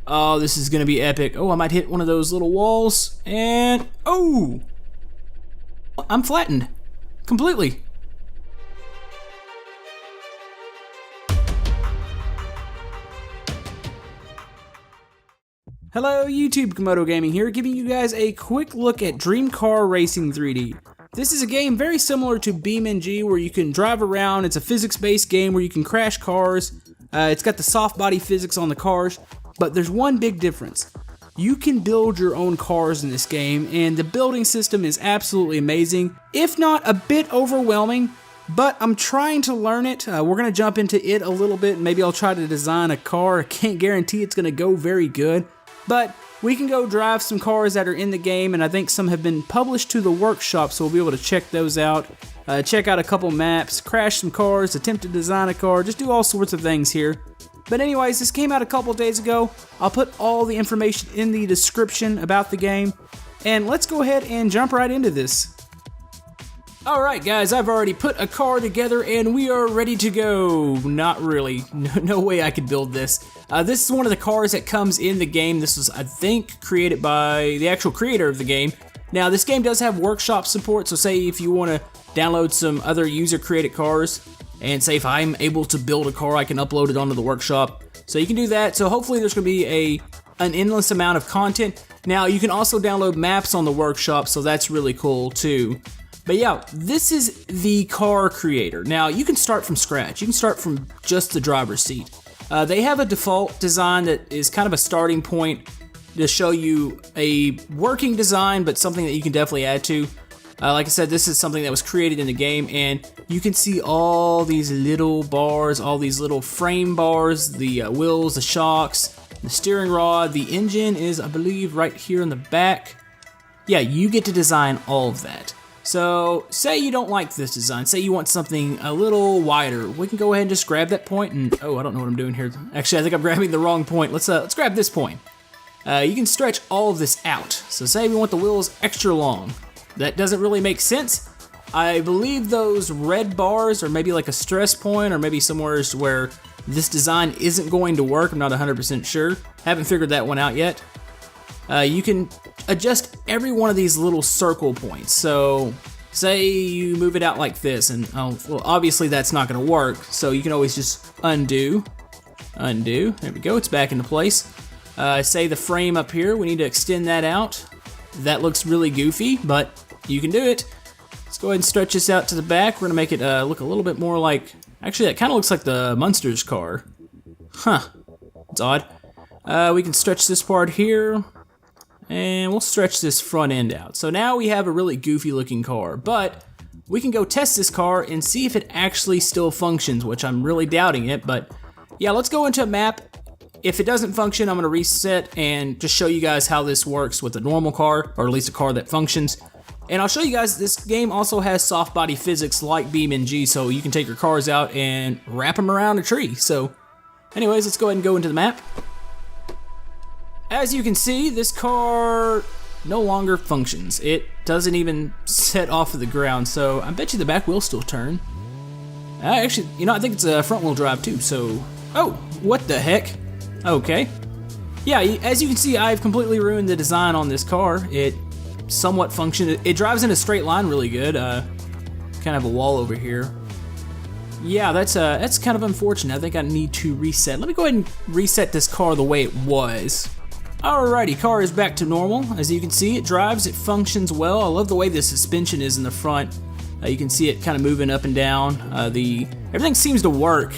Oh, this is gonna be epic. Oh, I might hit one of those little walls, and oh! I'm flattened. Completely. Hello YouTube, Komodo Gaming here, giving you guys a quick look at Dream Car Racing 3D. This is a game very similar to BeamNG where you can drive around. It's a physics-based game where you can crash cars. It's got the soft body physics on the cars, but there's one big difference. You can build your own cars in this game, and the building system is absolutely amazing, if not a bit overwhelming, but I'm trying to learn it. We're going to jump into it a little bit, and maybe I'll try to design a car. I can't guarantee it's going to go very good, but we can go drive some cars that are in the game, and I think some have been published to the workshop, so we'll be able to check those out. Check out a couple maps, crash some cars, attempt to design a car, just do all sorts of things here. But anyways, this came out a couple days ago. I'll put all the information in the description about the game, and let's go ahead and jump right into this. Alright guys, I've already put a car together and we are ready to go. Not really. No way I could build this. This is one of the cars that comes in the game. This was, I think, created by the actual creator of the game. Now, this game does have workshop support, so say if you want to download some other user-created cars, and say if I'm able to build a car, I can upload it onto the workshop. So you can do that. So hopefully there's going to be an endless amount of content. Now, you can also download maps on the workshop, so that's really cool too. But yeah, this is the car creator. Now, you can start from scratch. You can start from just the driver's seat. They have a default design that is kind of a starting point to show you a working design, but something that you can definitely add to. Like I said, this is something that was created in the game, and you can see all these little bars, all these little frame bars, the wheels, the shocks, the steering rod. The engine is, I believe, right here in the back. Yeah, you get to design all of that. So, say you don't like this design, say you want something a little wider, we can go ahead and just grab that point and, oh, I don't know what I'm doing here. Actually, I think I'm grabbing the wrong point. Let's grab this point. You can stretch all of this out. So say we want the wheels extra long. That doesn't really make sense. I believe those red bars are maybe like a stress point, or maybe somewhere where this design isn't going to work. I'm not 100% sure. Haven't figured that one out yet. You can adjust every one of these little circle points. So say you move it out like this, and well, obviously that's not going to work, so you can always just undo. There we go, it's back into place. Say the frame up here, we need to extend that out. That looks really goofy, but you can do it. Let's go ahead and stretch this out to the back. We're going to make it look a little bit more like, actually that kind of looks like the Munsters car. Huh, it's odd. We can stretch this part here, and we'll stretch this front end out. So now we have a really goofy looking car, but we can go test this car and see if it actually still functions, which I'm really doubting it, but yeah, let's go into a map. If it doesn't function, I'm gonna reset and just show you guys how this works with a normal car, or at least a car that functions. And I'll show you guys, this game also has soft body physics like BeamNG, so you can take your cars out and wrap them around a tree. So anyways, let's go ahead and go into the map. As you can see, this car no longer functions. It doesn't even set off of the ground, so I bet you the back wheels still turn. Actually, you know, I think it's a front wheel drive too, so... Oh, what the heck? Okay. Yeah, as you can see, I've completely ruined the design on this car. It somewhat functions. It drives in a straight line really good. Kind of a wall over here. Yeah, that's kind of unfortunate. I think I need to reset. Let me go ahead and reset this car the way it was. Alrighty, car is back to normal. As you can see, it drives, it functions well. I love the way the suspension is in the front. You can see it kind of moving up and down. Everything seems to work,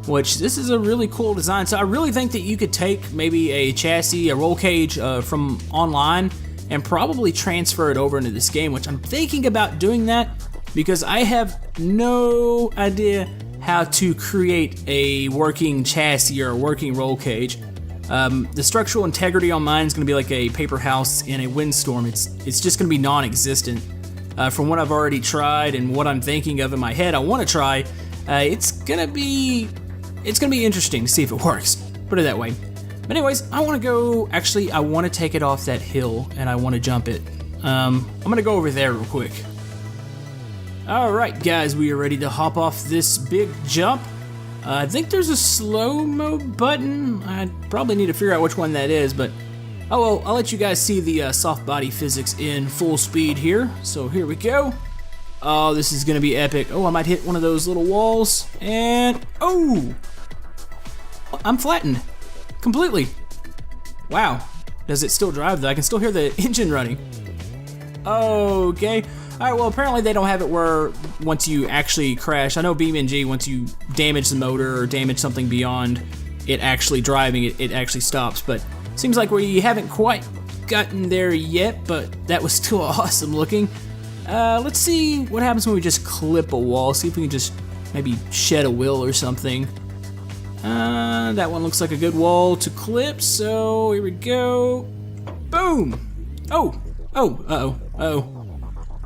which this is a really cool design. So I really think that you could take maybe a chassis, a roll cage from online, and probably transfer it over into this game, which I'm thinking about doing that because I have no idea how to create a working chassis or a working roll cage. The structural integrity on mine is going to be like a paper house in a windstorm. It's just going to be non-existent. From what I've already tried and what I'm thinking of in my head I want to try, it's gonna be interesting to see if it works, put it that way. But anyways, I want to take it off that hill and I want to jump it. I'm gonna go over there real quick. Alright guys, we are ready to hop off this big jump. I think there's a slow-mo button. I probably need to figure out which one that is, but oh well, I'll let you guys see the soft body physics in full speed here. So here we go. Oh, this is gonna be epic. Oh, I might hit one of those little walls, and oh! I'm flattened. Completely. Wow. Does it still drive though? I can still hear the engine running. Okay. Alright, well apparently they don't have it where once you actually crash, I know BeamNG, once you damage the motor or damage something beyond it actually driving, it actually stops, but seems like we haven't quite gotten there yet, but that was still awesome looking. Let's see what happens when we just clip a wall, see if we can just maybe shed a wheel or something. That one looks like a good wall to clip, so here we go. Boom! Oh! Oh, uh-oh, uh-oh.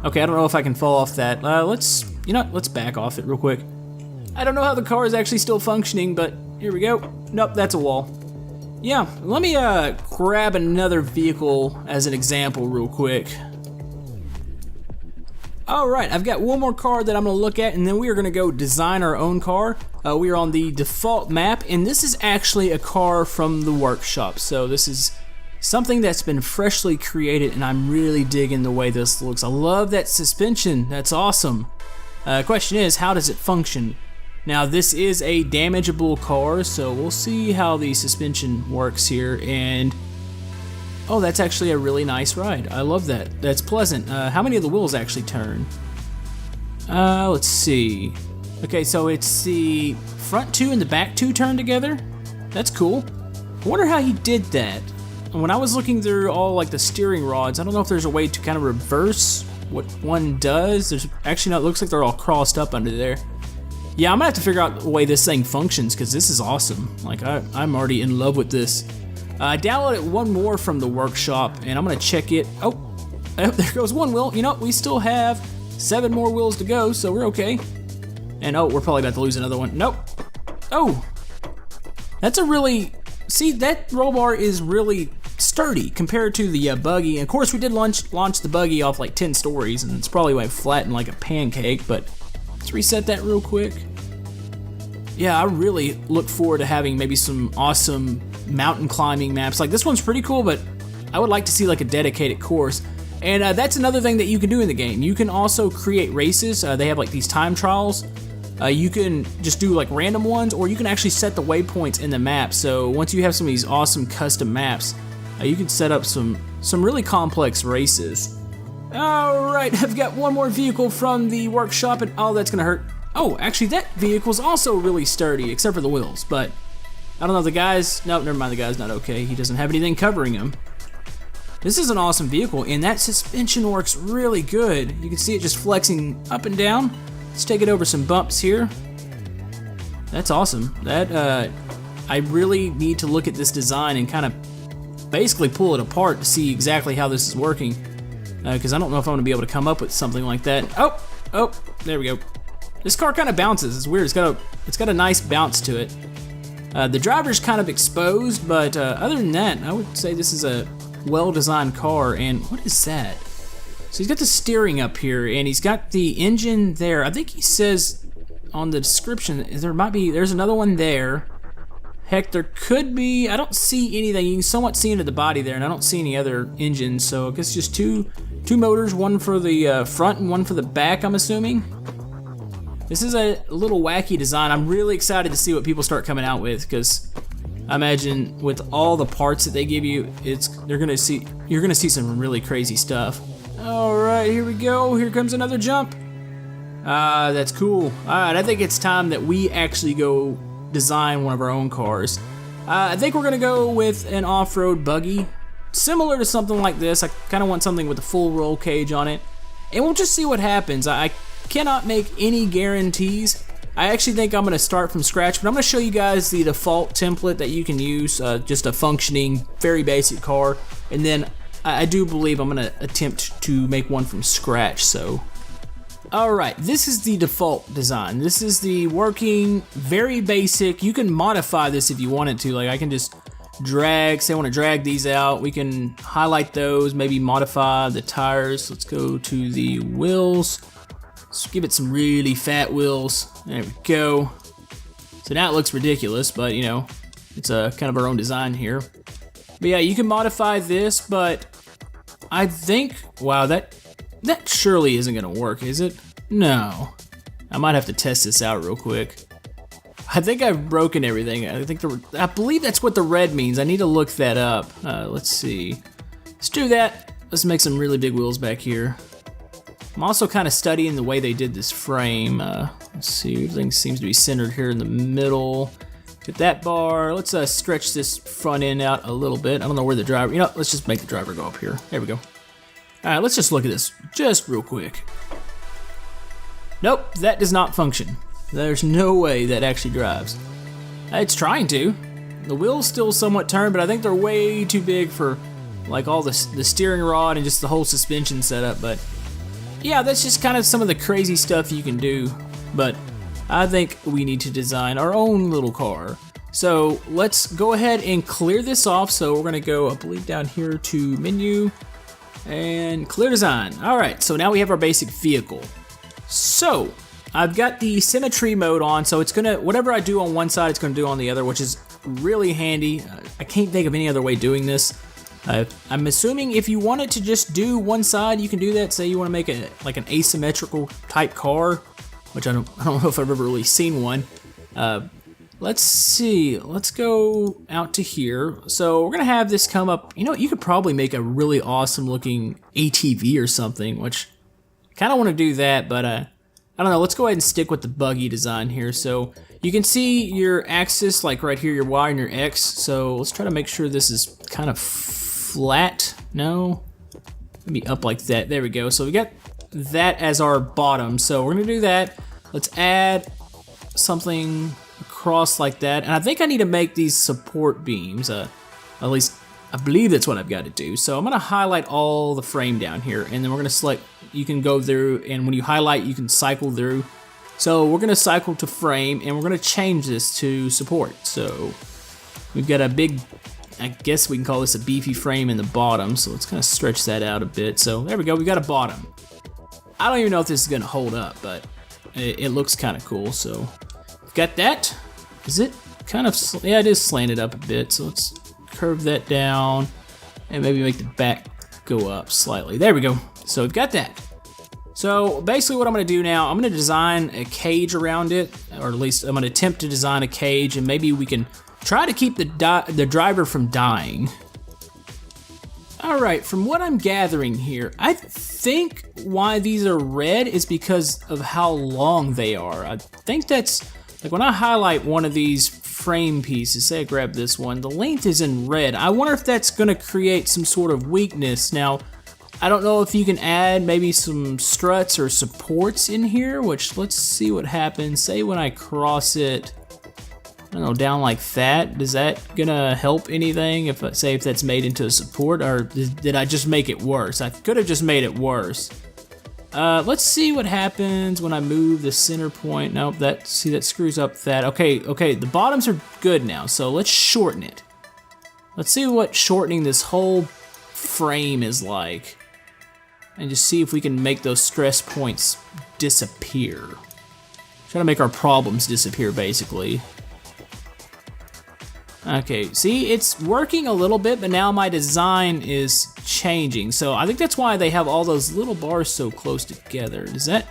Okay, I don't know if I can fall off that. Let's back off it real quick. I don't know how the car is actually still functioning, but here we go. Nope, that's a wall. Yeah, let me grab another vehicle as an example real quick. Alright, I've got one more car that I'm going to look at, and then we are going to go design our own car. We are on the default map, and this is actually a car from the workshop. So this is something that's been freshly created, and I'm really digging the way this looks. I love that suspension, that's awesome. Question is, how does it function? Now this is a damageable car, so we'll see how the suspension works here, and oh, that's actually a really nice ride. I love that, that's pleasant. How many of the wheels actually turn? Let's see. Okay, so it's the front two and the back two turn together? That's cool. I wonder how he did that. When I was looking through all like the steering rods, I don't know if there's a way to kind of reverse what one does. There's actually not, it looks like they're all crossed up under there. Yeah, I'm gonna have to figure out the way this thing functions because this is awesome. Like I'm already in love with this. I downloaded one more from the workshop and I'm gonna check it. Oh, there goes one wheel. You know, we still have 7 more wheels to go, so we're okay. And oh, we're probably about to lose another one. Nope. Oh, that's a really, see, that roll bar is really sturdy compared to the buggy. And of course, we did launch the buggy off like 10 stories, and it's probably like flattened like a pancake. But let's reset that real quick. Yeah, I really look forward to having maybe some awesome mountain climbing maps. Like this one's pretty cool, but I would like to see like a dedicated course. And that's another thing that you can do in the game. You can also create races. They have like these time trials. You can just do like random ones, or you can actually set the waypoints in the map. So once you have some of these awesome custom maps, you can set up some really complex races. Alright, I've got one more vehicle from the workshop, and oh, that's gonna hurt. Oh, actually that vehicle's also really sturdy, except for the wheels, but I don't know, the guy's, nope, never mind, the guy's not okay. He doesn't have anything covering him. This is an awesome vehicle, and that suspension works really good. You can see it just flexing up and down. Let's take it over some bumps here. That's awesome. That I really need to look at this design and kind of basically pull it apart to see exactly how this is working, because I don't know if I'm gonna be able to come up with something like that. Oh, there we go. This car kind of bounces. It's weird. It's got a nice bounce to it. The driver's kind of exposed, but other than that, I would say this is a well-designed car. And what is that? So he's got the steering up here, and he's got the engine there. I think he says on the description there's another one there. Heck, there could be, I don't see anything. You can somewhat see into the body there, and I don't see any other engines, so I guess just two motors, one for the front and one for the back, I'm assuming. This is a little wacky design. I'm really excited to see what people start coming out with, because I imagine with all the parts that they give you, you're gonna see some really crazy stuff. All right, here we go. Here comes another jump. That's cool. All right, I think it's time that we actually go design one of our own cars. I think we're gonna go with an off-road buggy, similar to something like this. I kind of want something with a full roll cage on it, and we'll just see what happens. I cannot make any guarantees. I actually think I'm gonna start from scratch, but I'm gonna show you guys the default template that you can use, just a functioning, very basic car, and then I do believe I'm gonna attempt to make one from scratch. So, alright, this is the default design. This is the working, very basic. You can modify this if you wanted to. Like I can just drag, say I wanna drag these out. We can highlight those, maybe modify the tires. Let's go to the wheels. Let's give it some really fat wheels. There we go. So now it looks ridiculous, but you know, it's a kind of our own design here. But yeah, you can modify this, but I think, wow, that surely isn't gonna work, is it? No. I might have to test this out real quick. I think I've broken everything. I believe that's what the red means. I need to look that up. Let's see. Let's do that. Let's make some really big wheels back here. I'm also kind of studying the way they did this frame. Let's see, everything seems to be centered here in the middle. Get that bar. Let's stretch this front end out a little bit. I don't know where the driver, you know, let's just make the driver go up here. There we go. All right, let's just look at this just real quick. Nope, that does not function. There's no way that actually drives. It's trying to. The wheels still somewhat turn, but I think they're way too big for like all the steering rod and just the whole suspension setup. But yeah, that's just kind of some of the crazy stuff you can do. But I think we need to design our own little car. So let's go ahead and clear this off. So we're gonna go, I believe, down here to menu and clear design. All right, so now we have our basic vehicle. So I've got the symmetry mode on, so it's gonna, whatever I do on one side, it's gonna do on the other, which is really handy. I can't think of any other way of doing this. I'm assuming if you wanted to just do one side, you can do that. Say you want to make like an asymmetrical type car, which I don't know if I've ever really seen one. Let's see, let's go out to here. So we're gonna have this come up. You know, you could probably make a really awesome looking ATV or something, which I kind of want to do that, but I don't know, let's go ahead and stick with the buggy design here. So you can see your axis, like right here, your Y and your X. So let's try to make sure this is kind of flat. No, maybe up like that. There we go. So we got that as our bottom. So we're gonna do that. Let's add something across like that. And I think I need to make these support beams. At least I believe that's what I've got to do. So I'm gonna highlight all the frame down here, and then we're gonna select, you can go through, and when you highlight, you can cycle through. So we're gonna cycle to frame, and we're gonna change this to support. So we've got a big, I guess we can call this a beefy frame in the bottom. So let's kind of stretch that out a bit. So there we go, we got a bottom. I don't even know if this is gonna hold up, but it looks kind of cool. So we've got that. Is it kind of, yeah, it is slanted up a bit. So let's curve that down and maybe make the back go up slightly. There we go. So we've got that. So basically what I'm gonna do now, I'm gonna design a cage around it, or at least I'm gonna attempt to design a cage, and maybe we can try to keep the driver from dying. All right, from what I'm gathering here, I think why these are red is because of how long they are. I think that's, like when I highlight one of these frame pieces, say I grab this one, the length is in red. I wonder if that's gonna create some sort of weakness. Now, I don't know if you can add maybe some struts or supports in here, which let's see what happens. Say when I cross it, I don't know, down like that, is that gonna help anything? If that's made into a support, or did I just make it worse? I could have just made it worse. Let's see what happens when I move the center point. Nope, that screws up that. Okay, the bottoms are good now, so let's shorten it. Let's see what shortening this whole frame is like, and just see if we can make those stress points disappear. Try to make our problems disappear, basically. Okay, see, it's working a little bit, but now my design is changing. So I think that's why they have all those little bars so close together. Is that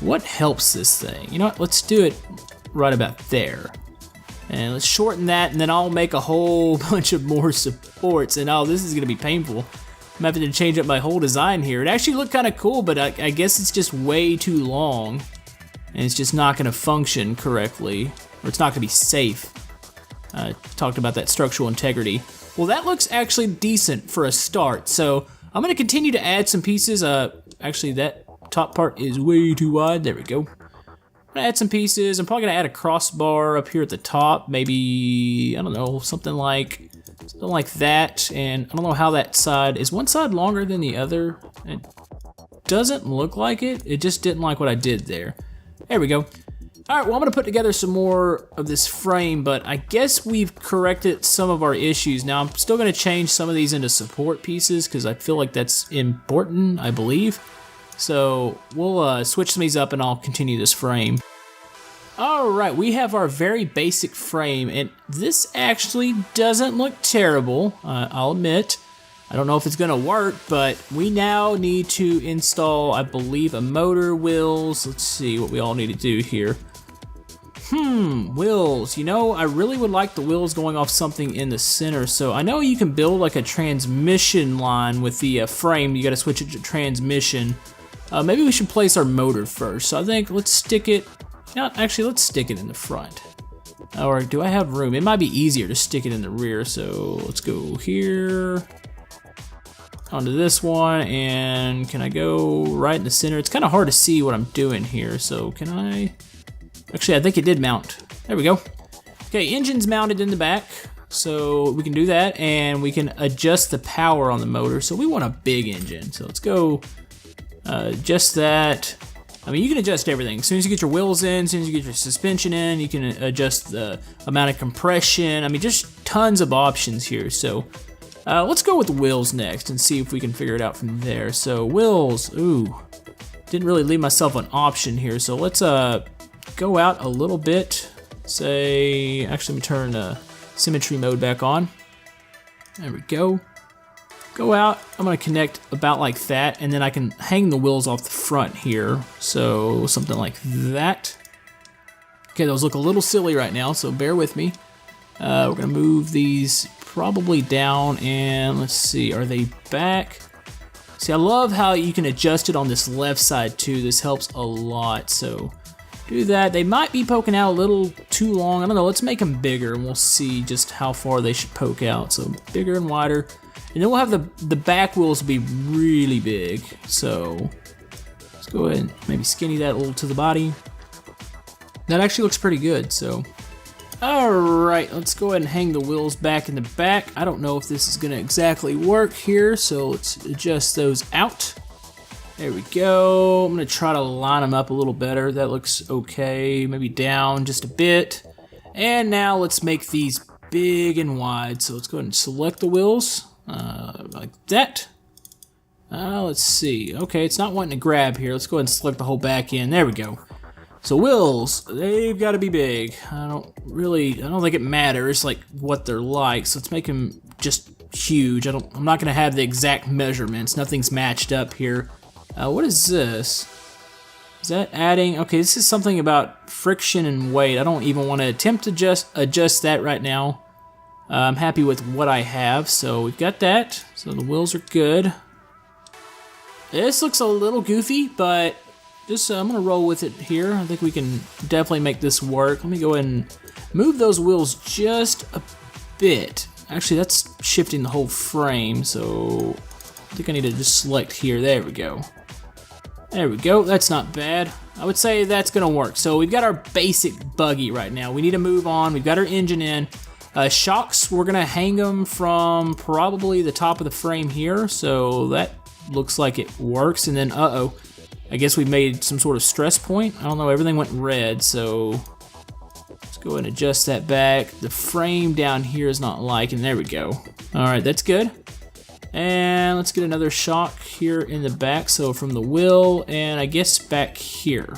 what helps this thing? You know what, let's do it right about there. And let's shorten that, and then I'll make a whole bunch of more supports. And oh, this is gonna be painful. I'm having to change up my whole design here. It actually looked kind of cool, but I guess it's just way too long, and it's just not gonna function correctly, or it's not gonna be safe. Talked about that structural integrity. Well, that looks actually decent for a start, so I'm gonna continue to add some pieces. Actually, that top part is way too wide. There we go. I'm gonna add some pieces. I'm probably gonna add a crossbar up here at the top. Maybe, I don't know, something like that. And I don't know how that side, is one side longer than the other? It doesn't look like it. It just didn't like what I did there. There we go. All right, well, I'm gonna put together some more of this frame, but I guess we've corrected some of our issues. Now, I'm still gonna change some of these into support pieces because I feel like that's important, I believe. So we'll switch some of these up and I'll continue this frame. Alright, we have our very basic frame, and this actually doesn't look terrible, I'll admit. I don't know if it's gonna work, but we now need to install, I believe, a motor, wheels. Let's see what we all need to do here. Wheels. You know, I really would like the wheels going off something in the center, so I know you can build like a transmission line with the frame. You gotta switch it to transmission. Maybe we should place our motor first, so I think let's stick it. Actually, let's stick it in the front. Or do I have room? It might be easier to stick it in the rear, so let's go here. Onto this one, and can I go right in the center? It's kind of hard to see what I'm doing here, so can I? Actually, I think it did mount. There we go. Okay, engine's mounted in the back, so we can do that, and we can adjust the power on the motor. So we want a big engine, so let's go adjust that. I mean, you can adjust everything. As soon as you get your wheels in, as soon as you get your suspension in, you can adjust the amount of compression. I mean, just tons of options here. So let's go with the wheels next and see if we can figure it out from there. So wheels, ooh, didn't really leave myself an option here. So let's go out a little bit. Say, actually, let me turn symmetry mode back on. There we go. Go out, I'm gonna connect about like that, and then I can hang the wheels off the front here. So something like that. Okay, those look a little silly right now, so bear with me. We're gonna move these probably down, and let's see, are they back? See, I love how you can adjust it on this left side too. This helps a lot, so do that. They might be poking out a little too long. I don't know, let's make them bigger, and we'll see just how far they should poke out. So bigger and wider. And then we'll have the back wheels be really big. So let's go ahead and maybe skinny that a little to the body. That actually looks pretty good, so. All right, let's go ahead and hang the wheels back in the back. I don't know if this is gonna exactly work here, so let's adjust those out. There we go. I'm gonna try to line them up a little better. That looks okay, maybe down just a bit. And now let's make these big and wide. So let's go ahead and select the wheels. Like that. Let's see. Okay, it's not wanting to grab here. Let's go ahead and select the whole back end. There we go. So wheels, they've got to be big. I don't think it matters like what they're like. So let's make them just huge. I'm not gonna have the exact measurements. Nothing's matched up here. What is this? Is that adding? Okay, this is something about friction and weight. I don't even want to attempt to just adjust that right now. I'm happy with what I have, so we've got that. So the wheels are good. This looks a little goofy, but just I'm gonna roll with it here. I think we can definitely make this work. Let me go ahead and move those wheels just a bit. Actually, that's shifting the whole frame, so I think I need to just select here. There we go. There we go, that's not bad. I would say that's gonna work. So we've got our basic buggy right now. We need to move on, we've got our engine in. Shocks, we're gonna hang them from probably the top of the frame here, so that looks like it works. And then, I guess we made some sort of stress point. I don't know, everything went red, so let's go ahead and adjust that back. The frame down here is not liking, there we go. All right, that's good. And let's get another shock here in the back, so from the wheel, and I guess back here.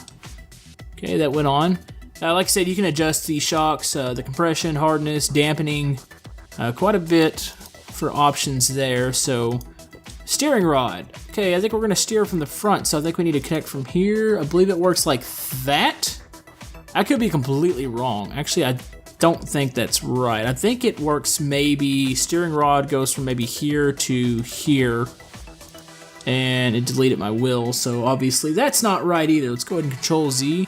Okay, that went on. Like I said, you can adjust the shocks, the compression, hardness, dampening, quite a bit for options there. So, steering rod. Okay, I think we're gonna steer from the front, so I think we need to connect from here. I believe it works like that. I could be completely wrong. Actually, I don't think that's right. I think it works maybe, steering rod goes from maybe here to here, and it deleted my wheel, so obviously that's not right either. Let's go ahead and Control Z.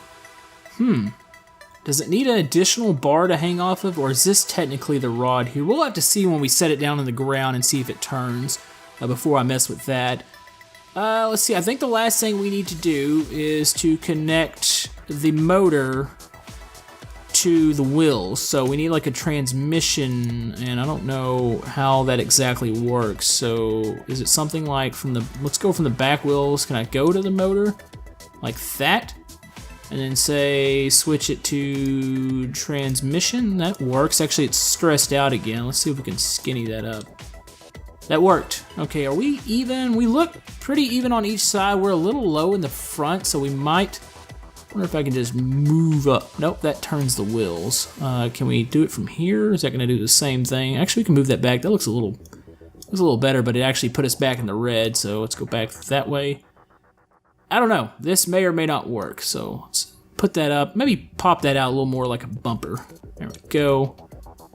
Does it need an additional bar to hang off of, or is this technically the rod here? We'll have to see when we set it down on the ground and see if it turns before I mess with that. Let's see, I think the last thing we need to do is to connect the motor to the wheels. So we need like a transmission, and I don't know how that exactly works. So is it something like from the, let's go from the back wheels, can I go to the motor? Like that? And then say, switch it to transmission, that works. Actually, it's stressed out again. Let's see if we can skinny that up. That worked. Okay, are we even? We look pretty even on each side. We're a little low in the front, so we might wonder if I can just move up. Nope, that turns the wheels. Can we do it from here? Is that gonna do the same thing? Actually, we can move that back. That looks a little better, but it actually put us back in the red, so let's go back that way. I don't know. This may or may not work, so let's put that up. Maybe pop that out a little more like a bumper. There we go.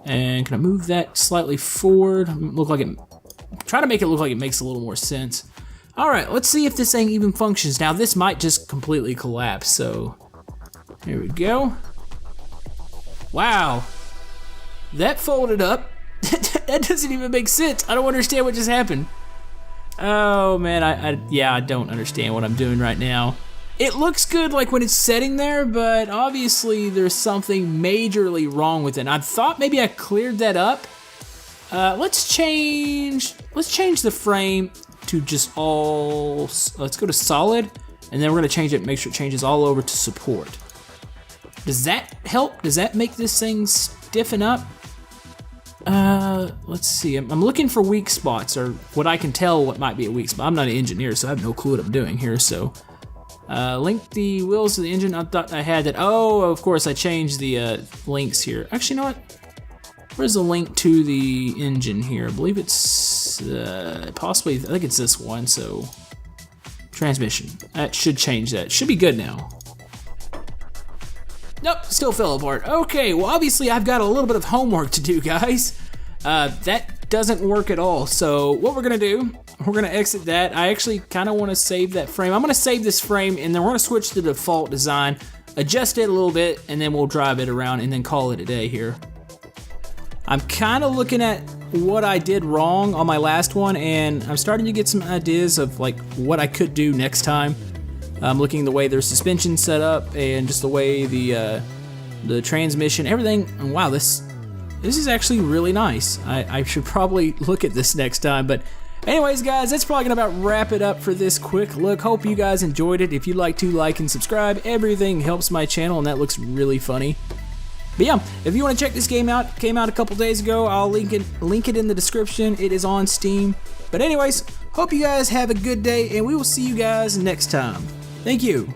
And can I move that slightly forward? Try to make it look like it makes a little more sense. All right, let's see if this thing even functions. Now, this might just completely collapse, so here we go. Wow, that folded up. That doesn't even make sense. I don't understand what just happened. Oh man, I don't understand what I'm doing right now. It looks good like when it's sitting there, but obviously there's something majorly wrong with it. And I thought maybe I cleared that up. Let's change the frame to just all, let's go to solid, and then we're gonna change it, make sure it changes all over to support. Does that help? Does that make this thing stiffen up? Let's see, I'm looking for weak spots, or what I can tell what might be a weak spot. I'm not an engineer, so I have no clue what I'm doing here, so. Link the wheels to the engine. I thought I had that. Oh, of course, I changed the links here. Actually, you know what? Where's the link to the engine here? I believe it's possibly, I think it's this one, so. Transmission. That should change that. Should be good now. Nope, still fell apart. Okay, well, obviously, I've got a little bit of homework to do, guys. That doesn't work at all, so what we're gonna do, we're gonna exit that. I actually kind of want to save that frame. I'm gonna save this frame, and then we're gonna switch to the default design, adjust it a little bit, and then we'll drive it around and then call it a day here. I'm kind of looking at what I did wrong on my last one, and I'm starting to get some ideas of like what I could do next time. I'm looking at the way their suspension set up and just the way the transmission, everything. And wow, this is actually really nice. I should probably look at this next time, but anyways, guys, that's probably gonna about wrap it up for this quick look. Hope you guys enjoyed it. If you'd like to like and subscribe, everything helps my channel, and that looks really funny. But yeah, if you want to check this game out, it came out a couple days ago. I'll link it in the description. It is on Steam. But anyways, hope you guys have a good day, and we will see you guys next time. Thank you.